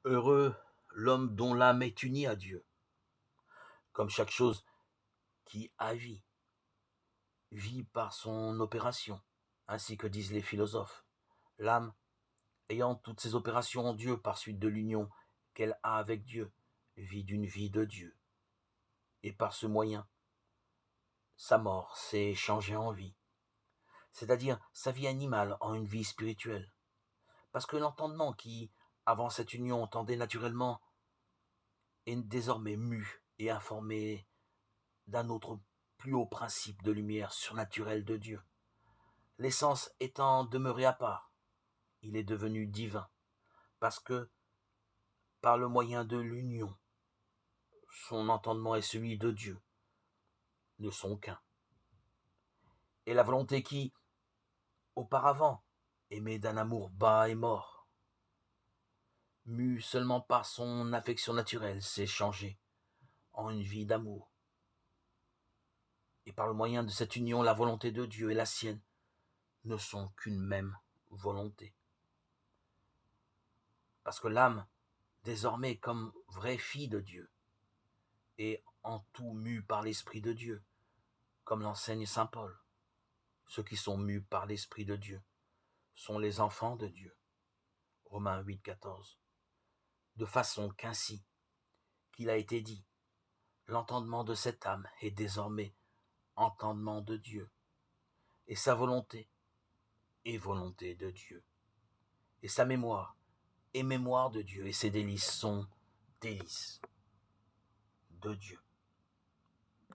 Heureux l'homme dont l'âme est unie à Dieu, comme chaque chose qui a vie, vit par son opération, ainsi que disent les philosophes. L'âme, ayant toutes ses opérations en Dieu par suite de l'union qu'elle a avec Dieu, vit d'une vie de Dieu. Et par ce moyen, sa mort s'est changée en vie, c'est-à-dire sa vie animale en une vie spirituelle. Parce que l'entendement qui, avant cette union, entendait naturellement, est désormais mu et informé d'un autre plus haut principe de lumière surnaturelle de Dieu. L'essence étant demeurée à part, il est devenu divin, parce que, par le moyen de l'union, son entendement et celui de Dieu ne sont qu'un. Et la volonté qui, auparavant, aimait d'un amour bas et mort, mue seulement par son affection naturelle, s'est changée en une vie d'amour. Et par le moyen de cette union, la volonté de Dieu et la sienne ne sont qu'une même volonté. Parce que l'âme, désormais comme vraie fille de Dieu, est en tout mue par l'Esprit de Dieu, comme l'enseigne saint Paul. Ceux qui sont mus par l'Esprit de Dieu sont les enfants de Dieu. Romains 8, 14. De façon qu'ainsi, qu'il a été dit, l'entendement de cette âme est désormais entendement de Dieu, et sa volonté est volonté de Dieu, et sa mémoire est mémoire de Dieu, et ses délices sont délices de Dieu.